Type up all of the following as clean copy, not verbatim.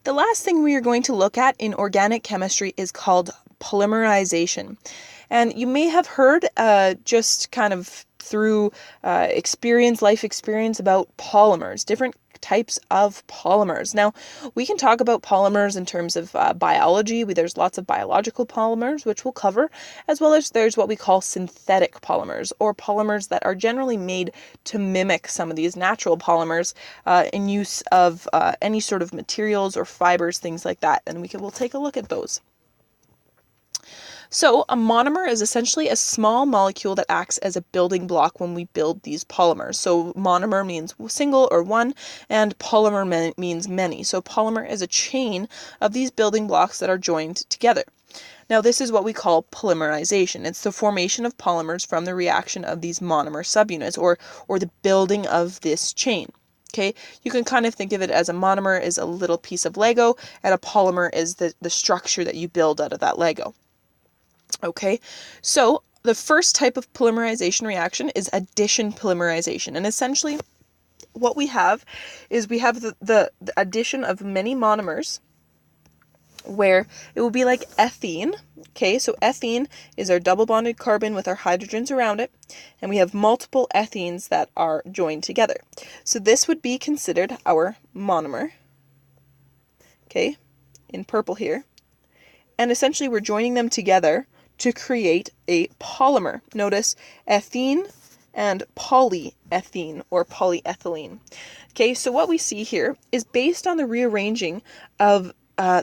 The last thing we are going to look at in organic chemistry is called polymerization. And you may have heard just kind of through life experience about polymers, different types of polymers. Now, we can talk about polymers in terms of biology. There's lots of biological polymers, which we'll cover, as well as there's what we call synthetic polymers, or polymers that are generally made to mimic some of these natural polymers in use of any sort of materials or fibers, things like that. And we'll take a look at those. So a monomer is essentially a small molecule that acts as a building block when we build these polymers. So monomer means single or one, and polymer means many. So polymer is a chain of these building blocks that are joined together. Now this is what we call polymerization. It's the formation of polymers from the reaction of these monomer subunits, or the building of this chain. Okay, you can kind of think of it as a monomer is a little piece of Lego, and a polymer is the structure that you build out of that Lego. Okay, so the first type of polymerization reaction is addition polymerization. And essentially what we have is the addition of many monomers where it will be like ethene. Okay, so ethene is our double bonded carbon with our hydrogens around it, and we have multiple ethenes that are joined together. So this would be considered our monomer, okay, in purple here. And essentially we're joining them together to create a polymer. Notice ethene and polyethene or polyethylene. Okay, so what we see here is based on the rearranging of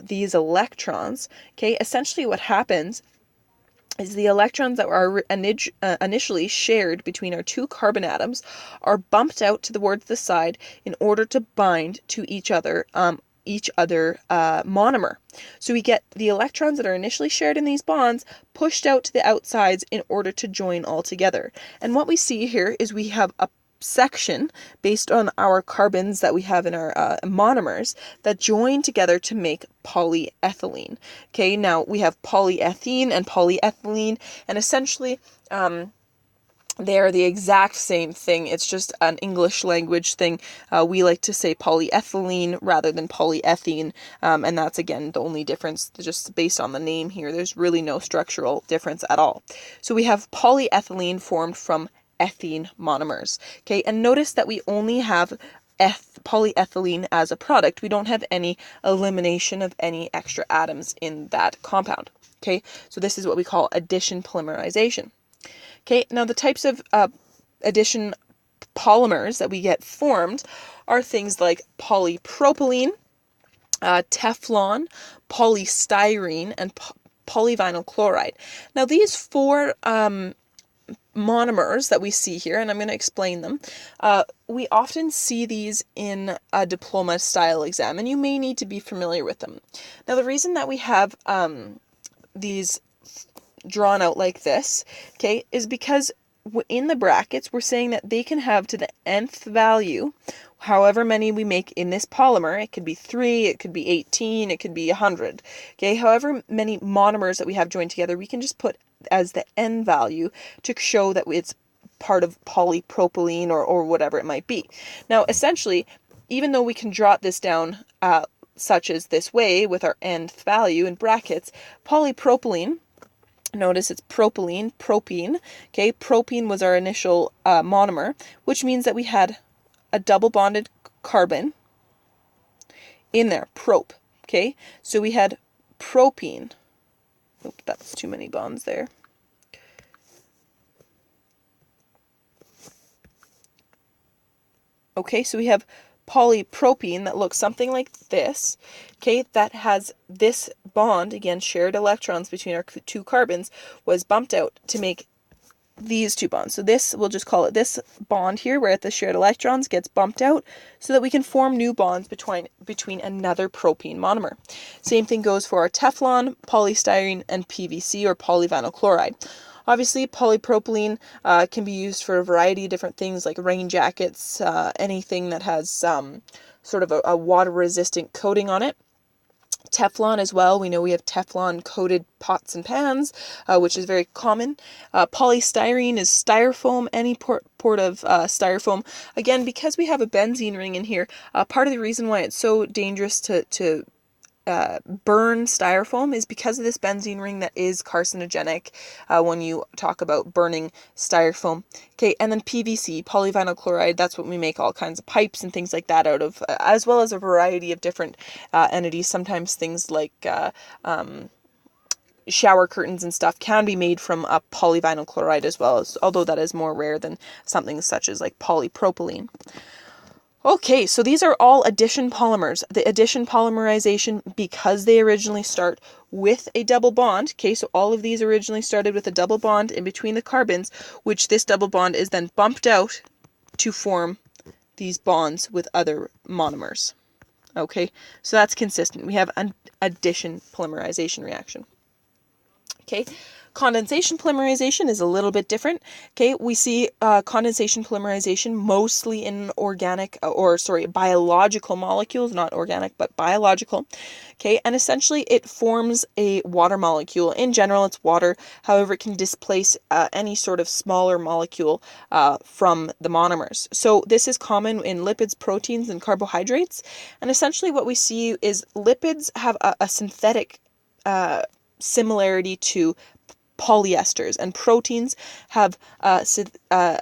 these electrons. Okay, essentially what happens is the electrons that are initially shared between our two carbon atoms are bumped out towards the side in order to bind to each other monomer. So we get the electrons that are initially shared in these bonds pushed out to the outsides in order to join all together. And what we see here is we have a section based on our carbons that we have in our monomers that join together to make polyethylene. Okay, now we have polyethene and polyethylene, and essentially they are the exact same thing. It's just an English language thing. We like to say polyethylene rather than polyethene, and that's, again, the only difference, just based on the name here. There's really no structural difference at all. So we have polyethylene formed from ethene monomers. Okay, and notice that we only have polyethylene as a product. We don't have any elimination of any extra atoms in that compound. Okay, so this is what we call addition polymerization. Okay, now the types of addition polymers that we get formed are things like polypropylene, Teflon, polystyrene, and polyvinyl chloride. Now these four monomers that we see here, and I'm going to explain them, we often see these in a diploma style exam, and you may need to be familiar with them. Now the reason that we have these drawn out like this, okay, is because in the brackets we're saying that they can have to the nth value however many we make in this polymer. It could be 3, it could be 18, it could be 100. Okay, however many monomers that we have joined together, we can just put as the n value to show that it's part of polypropylene or whatever it might be. Now essentially, even though we can jot this down such as this way with our nth value in brackets, polypropylene, notice it's propylene, propene. Okay, propene was our initial monomer, which means that we had a double bonded carbon in there, prop. Okay, so we had propene. Oop, that's too many bonds there. Okay, so we have polypropene that looks something like this, okay, that has this bond, again, shared electrons between our two carbons, was bumped out to make these two bonds. So this, we'll just call it this bond here, where the shared electrons gets bumped out so that we can form new bonds between another propene monomer. Same thing goes for our Teflon, polystyrene, and PVC, or polyvinyl chloride. Obviously, polypropylene can be used for a variety of different things, like rain jackets, anything that has sort of a water-resistant coating on it. Teflon as well. We know we have Teflon-coated pots and pans, which is very common. Polystyrene is styrofoam, any port of styrofoam. Again, because we have a benzene ring in here, part of the reason why it's so dangerous to burn styrofoam is because of this benzene ring that is carcinogenic when you talk about burning styrofoam. Okay, and then PVC, polyvinyl chloride, that's what we make all kinds of pipes and things like that out of, as well as a variety of different entities. Sometimes things like shower curtains and stuff can be made from a polyvinyl chloride as well, although that is more rare than something such as like polypropylene. Okay, so these are all addition polymers. The addition polymerization, because they originally start with a double bond, okay, so all of these originally started with a double bond in between the carbons, which this double bond is then bumped out to form these bonds with other monomers. Okay, so that's consistent. We have an addition polymerization reaction. Okay, condensation polymerization is a little bit different. Okay, we see condensation polymerization mostly in biological molecules, not organic, but biological. Okay, and essentially it forms a water molecule. In general, it's water. However, it can displace any sort of smaller molecule from the monomers. So this is common in lipids, proteins, and carbohydrates. And essentially what we see is lipids have a synthetic similarity to polyesters, and proteins have a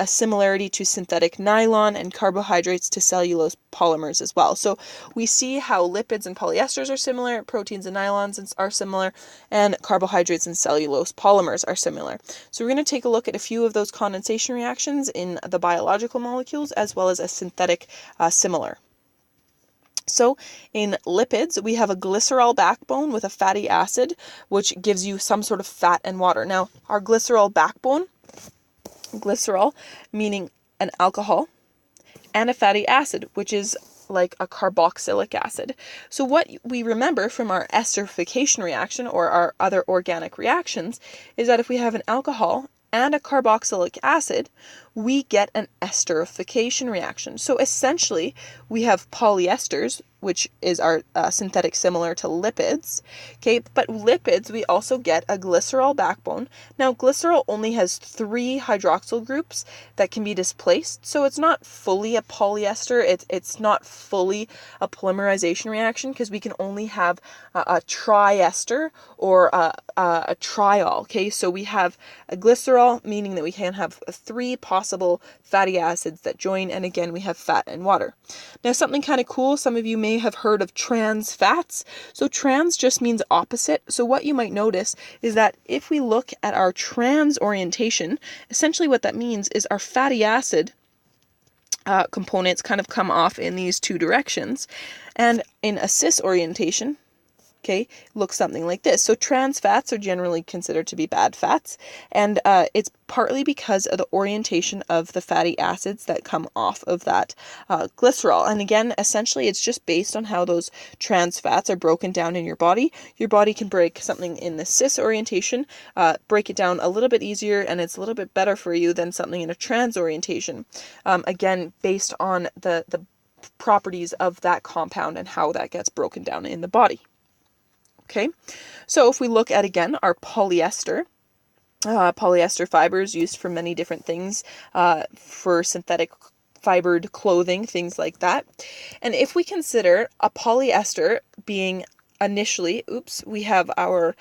similarity to synthetic nylon, and carbohydrates to cellulose polymers as well. So we see how lipids and polyesters are similar, proteins and nylons are similar, and carbohydrates and cellulose polymers are similar. So we're going to take a look at a few of those condensation reactions in the biological molecules as well as a synthetic similar. So in lipids, we have a glycerol backbone with a fatty acid, which gives you some sort of fat and water. Now, our glycerol backbone, glycerol meaning an alcohol, and a fatty acid, which is like a carboxylic acid. So what we remember from our esterification reaction or our other organic reactions is that if we have an alcohol and a carboxylic acid, we get an esterification reaction. So essentially, we have polyesters, which is our synthetic similar to lipids. Okay, but lipids, we also get a glycerol backbone. Now, glycerol only has 3 hydroxyl groups that can be displaced, so it's not fully a polyester. It's not fully a polymerization reaction because we can only have a triester or a triol. Okay, so we have a glycerol, meaning that we can have 3 possible fatty acids that join, and again, we have fat and water. Now, something kind of cool, some of you may have heard of trans fats. So trans just means opposite. So what you might notice is that if we look at our trans orientation, essentially what that means is our fatty acid components kind of come off in these 2 directions. And in a cis orientation, okay, looks something like this. So trans fats are generally considered to be bad fats, and it's partly because of the orientation of the fatty acids that come off of that glycerol. And again, essentially, it's just based on how those trans fats are broken down in your body. Your body can break something in the cis orientation, break it down a little bit easier, and it's a little bit better for you than something in a trans orientation. Again, based on the properties of that compound and how that gets broken down in the body. Okay, so if we look at, again, our polyester, polyester fibers used for many different things, for synthetic fibered clothing, things like that. And if we consider a polyester being initially, we have our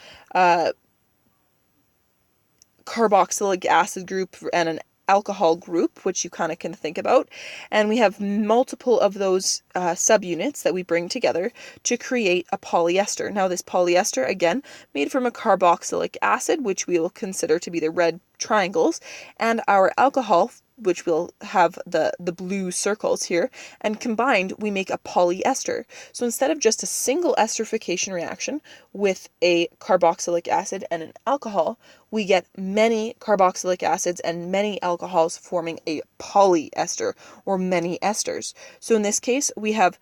carboxylic acid group and an alcohol group, which you kind of can think about, and we have multiple of those subunits that we bring together to create a polyester. Now, this polyester, again, made from a carboxylic acid, which we will consider to be the red triangles, and our alcohol, which will have the blue circles here, and combined we make a polyester. So instead of just a single esterification reaction with a carboxylic acid and an alcohol, we get many carboxylic acids and many alcohols forming a polyester, or many esters. So in this case, we have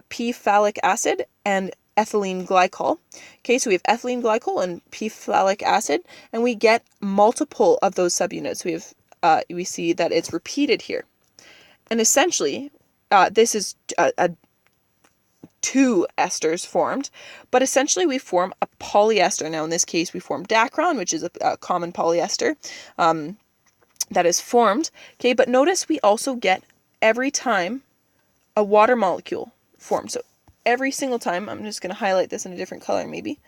p-phthalic acid and ethylene glycol. Okay, so we have ethylene glycol and p-phthalic acid, and we get multiple of those subunits. We see that it's repeated here. And essentially, this is 2 esters formed, but essentially we form a polyester. Now, in this case, we form dacron, which is a common polyester that is formed. Okay, but notice we also get, every time, a water molecule formed. So every single time, I'm just going to highlight this in a different color maybe,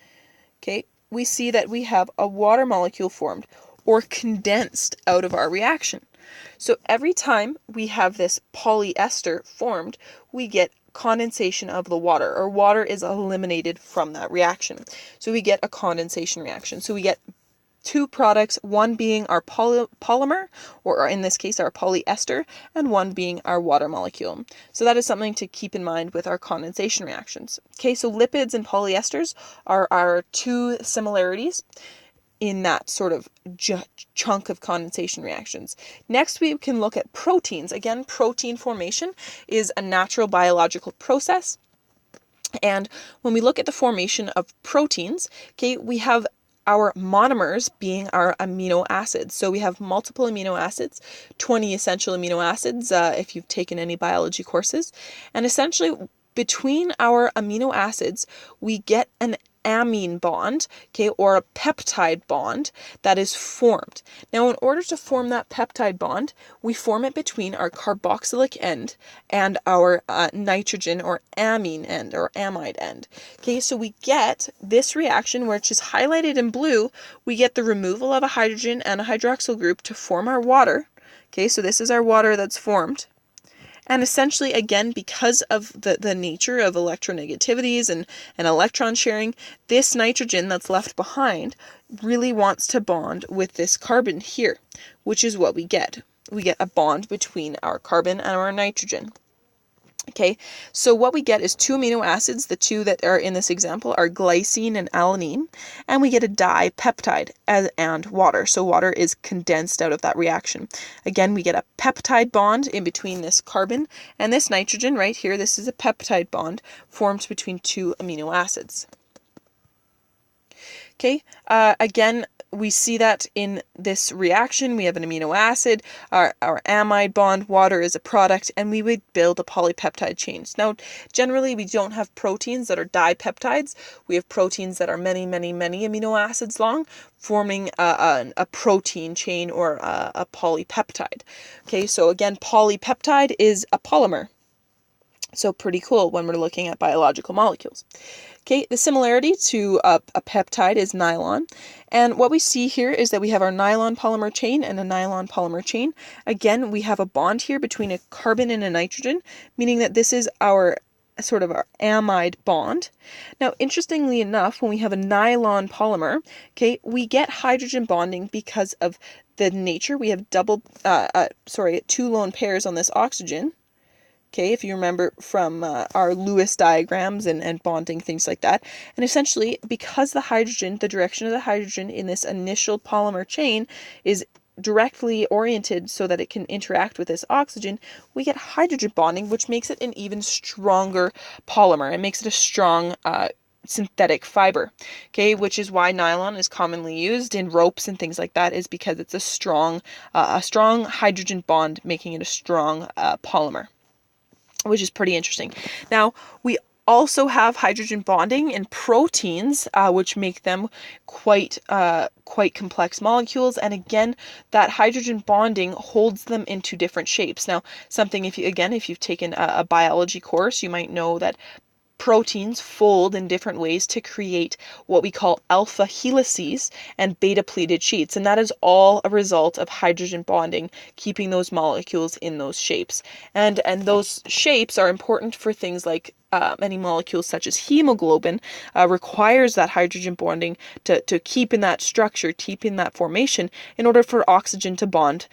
okay, we see that we have a water molecule formed or condensed out of our reaction. So every time we have this polyester formed, we get condensation of the water, or water is eliminated from that reaction. So we get a condensation reaction. So we get two products, one being our polymer, or in this case our polyester, and one being our water molecule. So that is something to keep in mind with our condensation reactions. Okay, so lipids and polyesters are our two similarities in that sort of chunk of condensation reactions. Next, we can look at proteins. Again, protein formation is a natural biological process. And when we look at the formation of proteins, okay, we have our monomers being our amino acids. So we have multiple amino acids, 20 essential amino acids, if you've taken any biology courses. And essentially, between our amino acids, we get an amine bond, okay, or a peptide bond that is formed. Now, in order to form that peptide bond, we form it between our carboxylic end and our nitrogen or amine end or amide end. Okay, so we get this reaction, which is highlighted in blue. We get the removal of a hydrogen and a hydroxyl group to form our water. Okay, so this is our water that's formed. And essentially, again, because of the nature of electronegativities and electron sharing, this nitrogen that's left behind really wants to bond with this carbon here, which is what we get. We get a bond between our carbon and our nitrogen. Okay, so what we get is two amino acids. The two that are in this example are glycine and alanine, and we get a dipeptide and water. So water is condensed out of that reaction. Again, we get a peptide bond in between this carbon and this nitrogen right here. This is a peptide bond formed between two amino acids. Okay, again, we see that in this reaction. We have an amino acid, our amide bond, water is a product, and we would build a polypeptide chain. Now, generally, we don't have proteins that are dipeptides. We have proteins that are many, many, many amino acids long, forming a protein chain or a polypeptide. Okay, so again, polypeptide is a polymer. So pretty cool when we're looking at biological molecules. Okay, the similarity to a peptide is nylon. And what we see here is that we have our nylon polymer chain and a nylon polymer chain. Again, we have a bond here between a carbon and a nitrogen, meaning that this is our sort of our amide bond. Now, interestingly enough, when we have a nylon polymer, okay, we get hydrogen bonding because of the nature. We have two lone pairs on this oxygen. Okay, if you remember from our Lewis diagrams and bonding, things like that. And essentially, because the hydrogen, the direction of the hydrogen in this initial polymer chain is directly oriented so that it can interact with this oxygen, we get hydrogen bonding, which makes it an even stronger polymer. It makes it a strong synthetic fiber, okay, which is why nylon is commonly used in ropes and things like that, is because it's a strong hydrogen bond, making it a strong polymer, which is pretty interesting. Now, we also have hydrogen bonding in proteins, which make them quite complex molecules. And again, that hydrogen bonding holds them into different shapes. Now, something if you've taken a biology course, you might know that proteins fold in different ways to create what we call alpha helices and beta pleated sheets. And that is all a result of hydrogen bonding, keeping those molecules in those shapes. And those shapes are important for things like many molecules such as hemoglobin requires that hydrogen bonding to keep in that structure, keep in that formation in order for oxygen to bond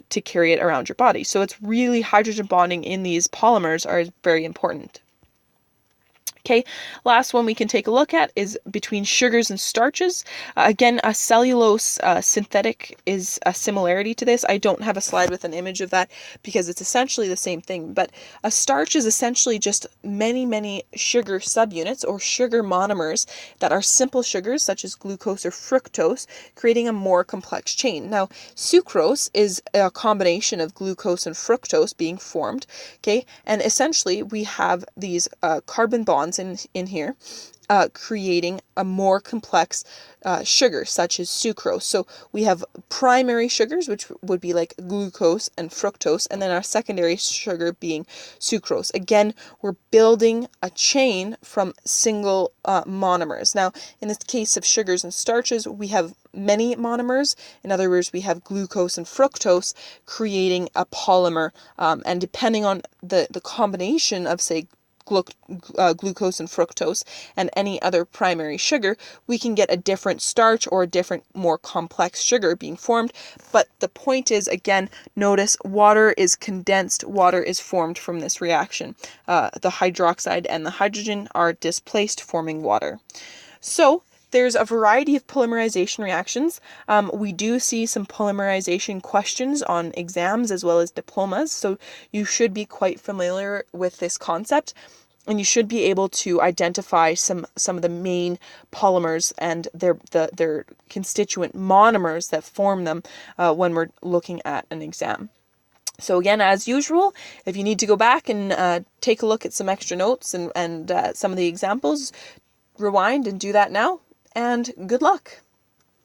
to carry it around your body. So it's really hydrogen bonding in these polymers are very important. Okay, last one we can take a look at is between sugars and starches. Again, a cellulose synthetic is a similarity to this. I don't have a slide with an image of that because it's essentially the same thing, but a starch is essentially just many, many sugar subunits or sugar monomers that are simple sugars such as glucose or fructose, creating a more complex chain. Now, sucrose is a combination of glucose and fructose being formed, okay, and essentially we have these carbon bonds reactions in here, creating a more complex sugar, such as sucrose. So we have primary sugars, which would be like glucose and fructose, and then our secondary sugar being sucrose. Again, we're building a chain from single monomers. Now, in the case of sugars and starches, we have many monomers. In other words, we have glucose and fructose creating a polymer, and depending on the combination of, say, glucose and fructose and any other primary sugar, we can get a different starch or a different, more complex sugar being formed. But the point is, again, notice water is condensed, water is formed from this reaction. The hydroxide and the hydrogen are displaced, forming water. So there's a variety of polymerization reactions. We do see some polymerization questions on exams as well as diplomas, so you should be quite familiar with this concept, and you should be able to identify some of the main polymers and their constituent monomers that form them when we're looking at an exam. So again, as usual, if you need to go back and take a look at some extra notes and some of the examples, rewind and do that now, and good luck.